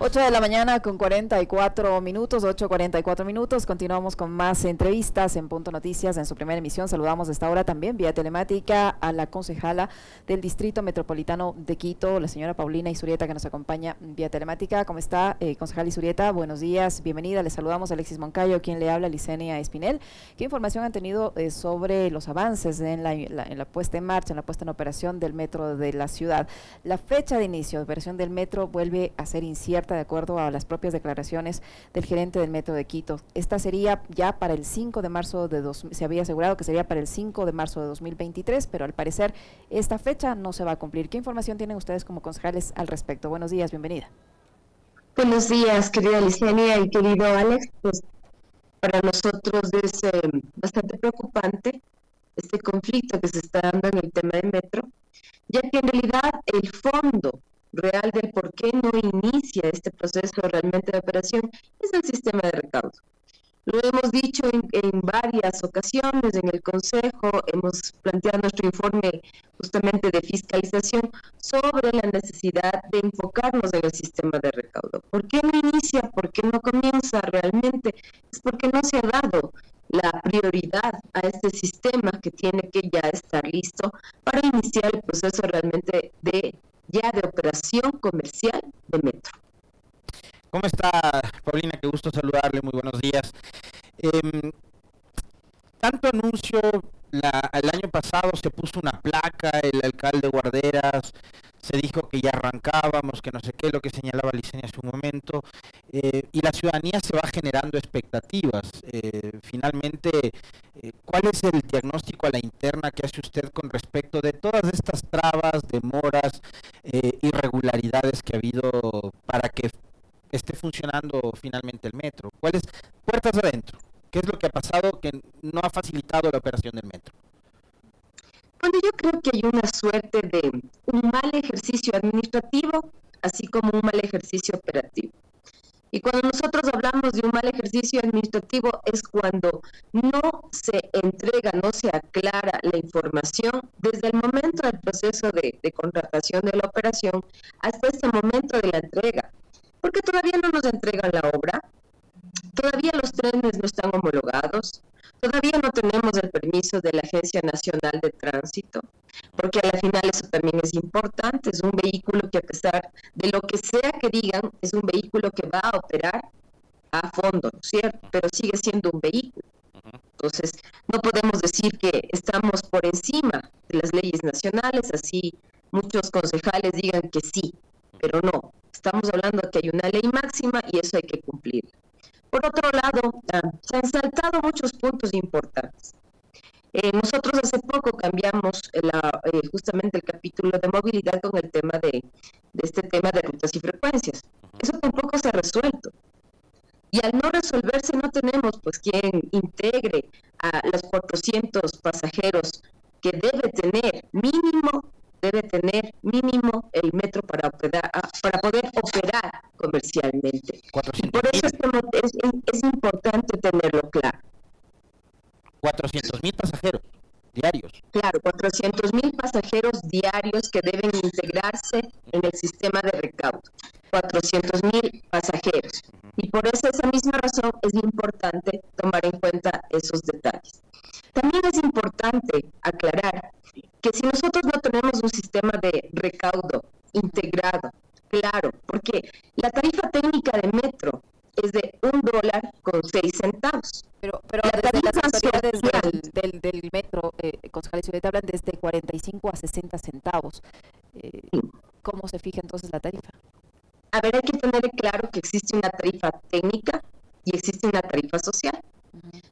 8 de la mañana con 44 minutos, 8:44 minutos. Continuamos con más entrevistas en Punto Noticias en su primera emisión. Saludamos de esta hora también vía telemática a la concejala del Distrito Metropolitano de Quito, la señora Paulina Izurieta, que nos acompaña vía telemática. ¿Cómo está, concejala Izurieta? Buenos días, bienvenida. Le saludamos a Alexis Moncayo, quien le habla, Licenia Espinel. ¿Qué información han tenido sobre los avances en la puesta en marcha, en la puesta en operación del metro de la ciudad? La fecha de inicio de operación del metro vuelve a ser incierta de acuerdo a las propias declaraciones del gerente del Metro de Quito. Esta sería ya para el 5 de marzo se había asegurado que sería para el 5 de marzo de 2023, pero al parecer esta fecha no se va a cumplir. ¿Qué información tienen ustedes como concejales al respecto? Buenos días, bienvenida. Buenos días, querida Licenia y querido Alex. Pues para nosotros es bastante preocupante este conflicto que se está dando en el tema del metro, ya que en realidad el fondo real del por qué no inicia este proceso realmente de operación es el sistema de recaudo. Lo hemos dicho en varias ocasiones en el Consejo, hemos planteado nuestro informe justamente de fiscalización sobre la necesidad de enfocarnos en el sistema de recaudo. ¿Por qué no inicia? ¿Por qué no comienza realmente? Es porque no se ha dado la prioridad a este sistema que tiene que ya estar listo para iniciar el proceso realmente de operación comercial de metro. ¿Cómo está, Paulina? Qué gusto saludarle, muy buenos días. Tanto anuncio, el año pasado se puso una placa, el alcalde Guarderas se dijo que ya arrancábamos, que no sé qué, lo que señalaba Licenia hace un momento, y la ciudadanía se va generando expectativas. Finalmente, ¿cuál es el diagnóstico a la interna que hace usted con respecto de todas estas trabas, demoras, irregularidades que ha habido para que esté funcionando finalmente el metro? ¿Cuáles puertas adentro? ¿Qué es lo que ha pasado que no ha facilitado la operación del metro? Bueno, yo creo que hay una suerte de un mal ejercicio administrativo, así como un mal ejercicio operativo. Y cuando nosotros hablamos de un mal ejercicio administrativo es cuando no se entrega, no se aclara la información desde el momento del proceso de contratación de la operación hasta ese momento de la entrega. Porque todavía no nos entregan la obra, todavía los trenes no están homologados, todavía no tenemos el permiso de la Agencia Nacional de Tránsito, porque al final eso también es importante, es un vehículo que a pesar de lo que sea que digan, es un vehículo que va a operar a fondo, ¿no es cierto? Pero sigue siendo un vehículo. Entonces, no podemos decir que estamos por encima de las leyes nacionales, así muchos concejales digan que sí, pero no. Estamos hablando de que hay una ley máxima y eso hay que cumplir. Por otro lado, se han saltado muchos puntos importantes. Nosotros hace poco cambiamos justamente el capítulo de movilidad con el tema de este tema de rutas y frecuencias. Eso tampoco se ha resuelto. Y al no resolverse no tenemos pues quien integre a los 400 pasajeros que debe tener mínimo el metro para poder operar comercialmente. Y por eso es importante tenerlo claro. 400,000 pasajeros diarios. Claro, 400,000 pasajeros diarios que deben integrarse en el sistema de recaudo. 400,000 pasajeros. Y por esa misma razón es importante tomar en cuenta esos detalles. También es importante aclarar que si nosotros no tenemos un sistema de recaudo integrado, claro, porque la tarifa técnica de metro es de $1.06. Pero desde las autoridades del metro, concejal Izurieta, hablan desde 45 a 60 centavos. ¿Cómo se fija entonces la tarifa? A ver, hay que tener claro que existe una tarifa técnica y existe una tarifa social.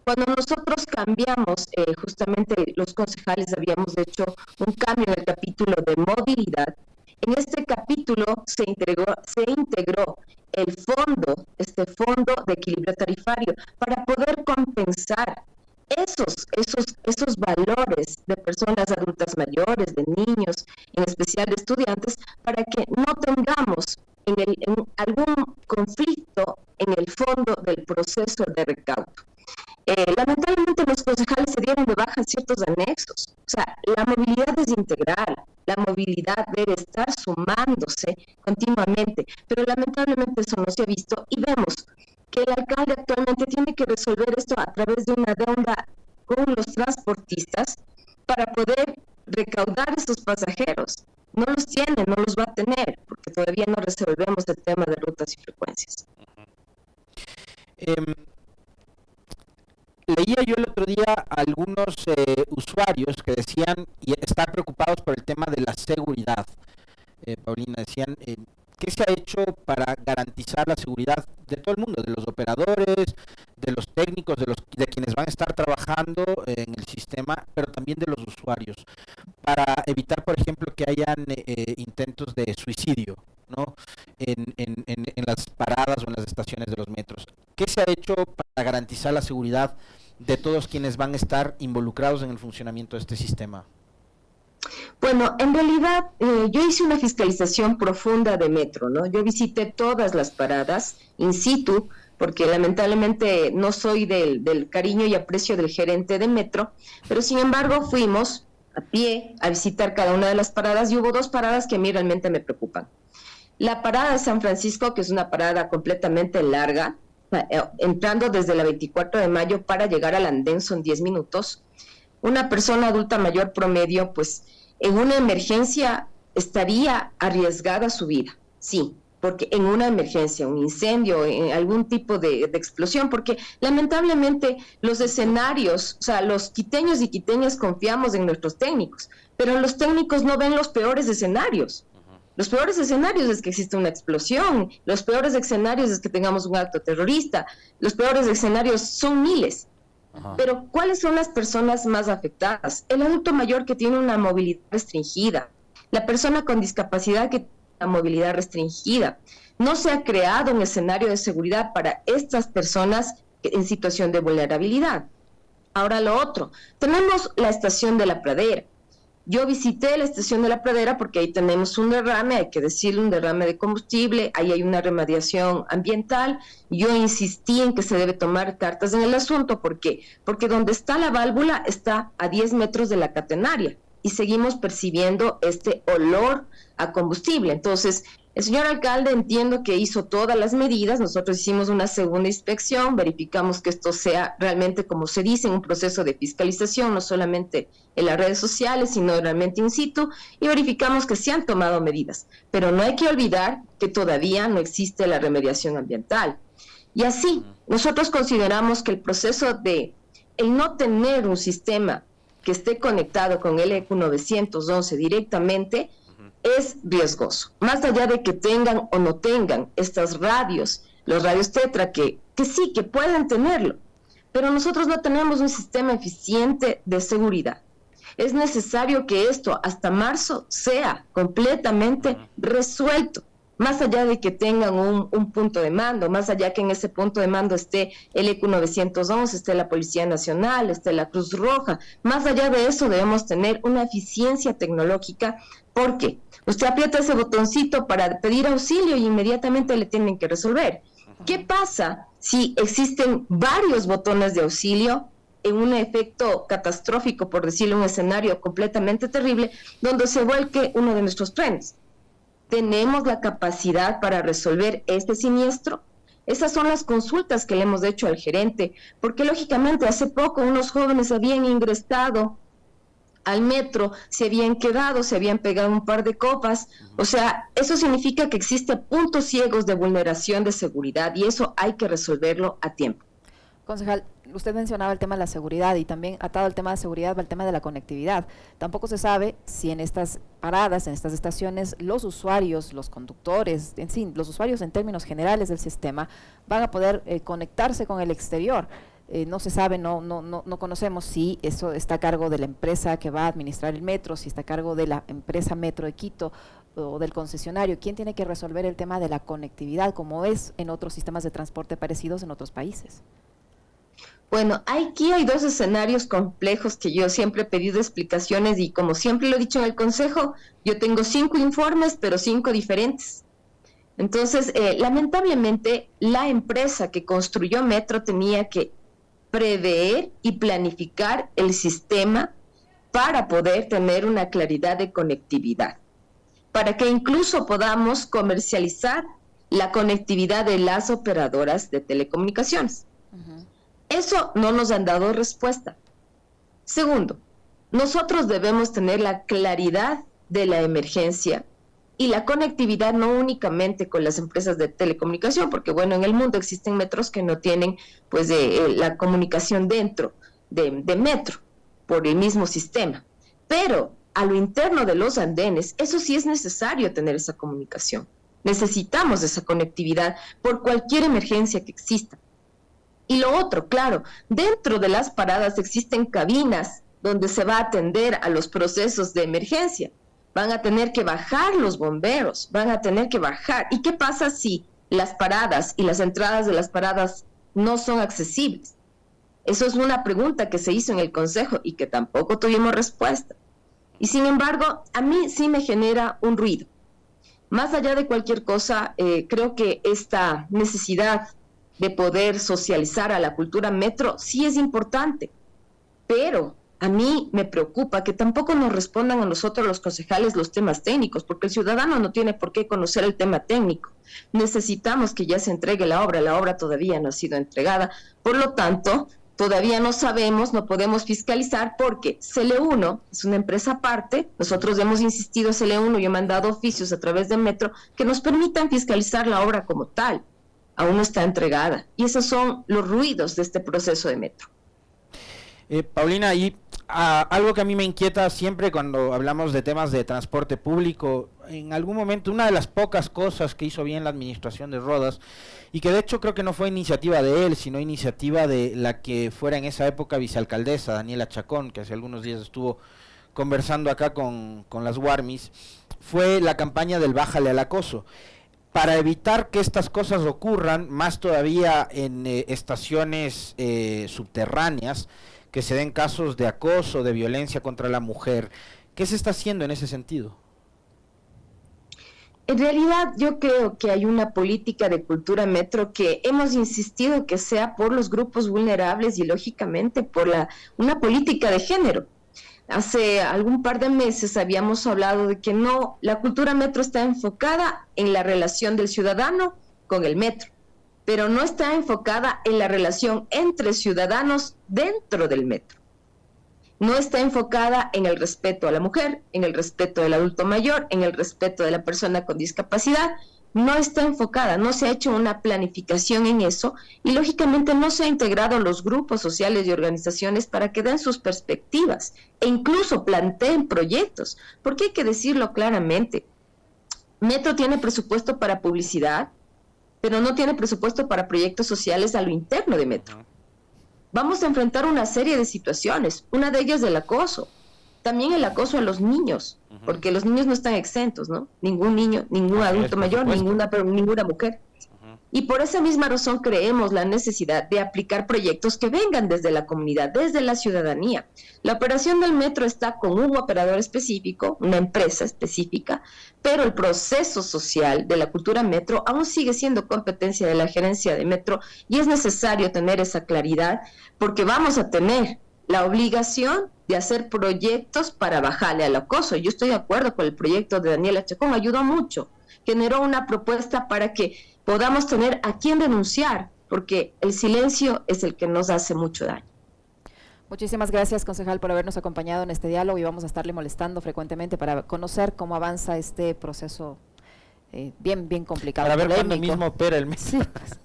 Cuando nosotros cambiamos, justamente los concejales habíamos hecho un cambio en el capítulo de movilidad. En este capítulo se integró este fondo de equilibrio tarifario para poder compensar esos valores de personas adultas mayores, de niños, en especial de estudiantes, para que no tengamos en algún conflicto en el fondo del proceso de recaudo. Lamentablemente los concejales se dieron de baja ciertos anexos. O sea, la movilidad es integral. La movilidad debe estar sumándose continuamente, pero lamentablemente eso no se ha visto y vemos que el alcalde actualmente tiene que resolver esto a través de una deuda con los transportistas para poder recaudar esos pasajeros. No los tiene, no los va a tener, porque todavía no resolvemos el tema de rutas y frecuencias. Leía yo el otro día a algunos usuarios que decían y están preocupados por el tema de la seguridad. Paulina, decían, ¿qué se ha hecho para garantizar la seguridad de todo el mundo, de los operadores, de los técnicos, de quienes van a estar trabajando en el sistema, pero también de los usuarios, para evitar, por ejemplo, que hayan intentos de suicidio, ¿no? En las paradas o en las estaciones de los metros? ¿Qué se ha hecho para garantizar la seguridad de todos quienes van a estar involucrados en el funcionamiento de este sistema? Bueno, en realidad yo hice una fiscalización profunda de metro, ¿no? Yo visité todas las paradas in situ, porque lamentablemente no soy del cariño y aprecio del gerente de metro, pero sin embargo fuimos a pie a visitar cada una de las paradas y hubo 2 paradas que a mí realmente me preocupan. La parada de San Francisco, que es una parada completamente larga, entrando desde la 24 de mayo para llegar al andén son 10 minutos. Una persona adulta mayor promedio, pues en una emergencia estaría arriesgada su vida, sí, porque en una emergencia, un incendio, en algún tipo de explosión, porque lamentablemente los escenarios, o sea, los quiteños y quiteñas confiamos en nuestros técnicos, pero los técnicos no ven los peores escenarios. Los peores escenarios es que existe una explosión, los peores escenarios es que tengamos un acto terrorista, los peores escenarios son miles. Pero ¿cuáles son las personas más afectadas? El adulto mayor que tiene una movilidad restringida, la persona con discapacidad que tiene una movilidad restringida. No se ha creado un escenario de seguridad para estas personas en situación de vulnerabilidad. Ahora lo otro, tenemos la estación de La Pradera. Yo visité la estación de La Pradera porque ahí tenemos un derrame, hay que decirle, un derrame de combustible, ahí hay una remediación ambiental. Yo insistí en que se debe tomar cartas en el asunto. ¿Por qué? Porque donde está la válvula está a 10 metros de la catenaria y seguimos percibiendo este olor a combustible. Entonces, el señor alcalde entiendo que hizo todas las medidas, nosotros hicimos una segunda inspección, verificamos que esto sea realmente como se dice, un proceso de fiscalización, no solamente en las redes sociales, sino realmente in situ, y verificamos que se han tomado medidas. Pero no hay que olvidar que todavía no existe la remediación ambiental. Y así, nosotros consideramos que el proceso de el no tener un sistema que esté conectado con el EQ 911 directamente, es riesgoso. Más allá de que tengan o no tengan estas radios, los radios Tetra, que sí, que pueden tenerlo, pero nosotros no tenemos un sistema eficiente de seguridad. Es necesario que esto hasta marzo sea completamente resuelto, más allá de que tengan un punto de mando, más allá que en ese punto de mando esté el EQ 911, esté la Policía Nacional, esté la Cruz Roja. Más allá de eso debemos tener una eficiencia tecnológica, porque usted aprieta ese botoncito para pedir auxilio y inmediatamente le tienen que resolver. ¿Qué pasa si existen varios botones de auxilio en un efecto catastrófico, por decirlo, un escenario completamente terrible, donde se vuelque uno de nuestros trenes? ¿Tenemos la capacidad para resolver este siniestro? Esas son las consultas que le hemos hecho al gerente, porque lógicamente hace poco unos jóvenes habían ingresado al metro, se habían quedado, se habían pegado un par de copas. O sea, eso significa que existen puntos ciegos de vulneración de seguridad y eso hay que resolverlo a tiempo. Concejal, usted mencionaba el tema de la seguridad y también atado al tema de seguridad va el tema de la conectividad. Tampoco se sabe si en estas paradas, en estas estaciones, los usuarios, los conductores, en fin, los usuarios en términos generales del sistema van a poder conectarse con el exterior. No se sabe, no conocemos si eso está a cargo de la empresa que va a administrar el metro, si está a cargo de la empresa Metro de Quito o del concesionario. ¿Quién tiene que resolver el tema de la conectividad, como es en otros sistemas de transporte parecidos en otros países? Bueno, aquí hay 2 escenarios complejos que yo siempre he pedido explicaciones y como siempre lo he dicho en el Consejo, yo tengo 5 informes, pero 5 diferentes. Entonces, lamentablemente, la empresa que construyó Metro tenía que prever y planificar el sistema para poder tener una claridad de conectividad, para que incluso podamos comercializar la conectividad de las operadoras de telecomunicaciones. Eso no nos han dado respuesta. Segundo, nosotros debemos tener la claridad de la emergencia y la conectividad no únicamente con las empresas de telecomunicación, porque bueno, en el mundo existen metros que no tienen pues la comunicación dentro de metro por el mismo sistema, pero a lo interno de los andenes, eso sí es necesario tener esa comunicación. Necesitamos esa conectividad por cualquier emergencia que exista. Y lo otro, claro, dentro de las paradas existen cabinas donde se va a atender a los procesos de emergencia. Van a tener que bajar los bomberos, van a tener que bajar. ¿Y qué pasa si las paradas y las entradas de las paradas no son accesibles? Eso es una pregunta que se hizo en el Consejo y que tampoco tuvimos respuesta. Y sin embargo, a mí sí me genera un ruido. Más allá de cualquier cosa, creo que esta necesidad de poder socializar a la cultura metro sí es importante, pero a mí me preocupa que tampoco nos respondan a nosotros los concejales los temas técnicos, porque el ciudadano no tiene por qué conocer el tema técnico. Necesitamos que ya se entregue la obra todavía no ha sido entregada, por lo tanto, todavía no sabemos, no podemos fiscalizar porque CL1 es una empresa aparte, nosotros hemos insistido a CL1 y he mandado oficios a través de Metro que nos permitan fiscalizar la obra como tal. Aún no está entregada. Y esos son los ruidos de este proceso de Metro. Paulina, y algo que a mí me inquieta siempre cuando hablamos de temas de transporte público, en algún momento una de las pocas cosas que hizo bien la administración de Rodas, y que de hecho creo que no fue iniciativa de él, sino iniciativa de la que fuera en esa época vicealcaldesa, Daniela Chacón, que hace algunos días estuvo conversando acá con las Warmis, fue la campaña del Bájale al acoso. Para evitar que estas cosas ocurran, más todavía en estaciones subterráneas, que se den casos de acoso, de violencia contra la mujer. ¿Qué se está haciendo en ese sentido? En realidad yo creo que hay una política de cultura metro que hemos insistido que sea por los grupos vulnerables y lógicamente por una política de género. Hace algún par de meses habíamos hablado de que no, la cultura metro está enfocada en la relación del ciudadano con el metro, pero no está enfocada en la relación entre ciudadanos dentro del metro. No está enfocada en el respeto a la mujer, en el respeto del adulto mayor, en el respeto de la persona con discapacidad. No está enfocada, no se ha hecho una planificación en eso y lógicamente no se ha integrado los grupos sociales y organizaciones para que den sus perspectivas e incluso planteen proyectos, porque hay que decirlo claramente. Metro tiene presupuesto para publicidad, pero no tiene presupuesto para proyectos sociales a lo interno de Metro. Vamos a enfrentar una serie de situaciones, una de ellas el acoso, también el acoso a los niños, porque los niños no están exentos, ¿no? Ningún niño, ningún adulto mayor, ninguna mujer. Y por esa misma razón creemos la necesidad de aplicar proyectos que vengan desde la comunidad, desde la ciudadanía. La operación del metro está con un operador específico, una empresa específica, pero el proceso social de la cultura metro aún sigue siendo competencia de la gerencia de metro y es necesario tener esa claridad porque vamos a tener la obligación de hacer proyectos para bajarle al acoso. Yo estoy de acuerdo con el proyecto de Daniela Chacón, ayudó mucho, generó una propuesta para que podamos tener a quién denunciar, porque el silencio es el que nos hace mucho daño. Muchísimas gracias, concejal, por habernos acompañado en este diálogo y vamos a estarle molestando frecuentemente para conocer cómo avanza este proceso bien complicado. Para ver cuándo mismo opera el metro. Sí, pues.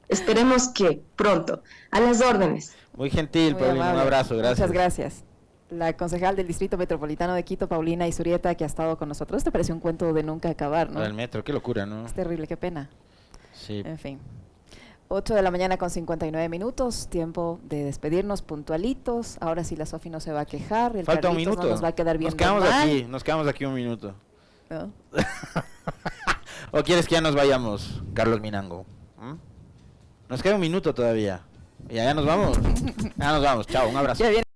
Esperemos que pronto. A las órdenes. Muy gentil, Muy Paulina, un amable. abrazo, gracias. Muchas gracias. La concejal del Distrito Metropolitano de Quito, Paulina Isurieta, que ha estado con nosotros. Esto parece un cuento de nunca acabar, ¿no? El metro, qué locura, ¿no? Es terrible, qué pena. Sí. En fin. 8 de la mañana con 59 minutos, tiempo de despedirnos puntualitos. Ahora sí la Sofi no se va a quejar, el Falta un Carlitos minuto. no nos va a quedar bien. Nos quedamos aquí un minuto. ¿No? ¿O quieres que ya nos vayamos, Carlos Minango? Nos queda un minuto todavía. Ya nos vamos. Ya nos vamos. Chao, un abrazo. Ya viene.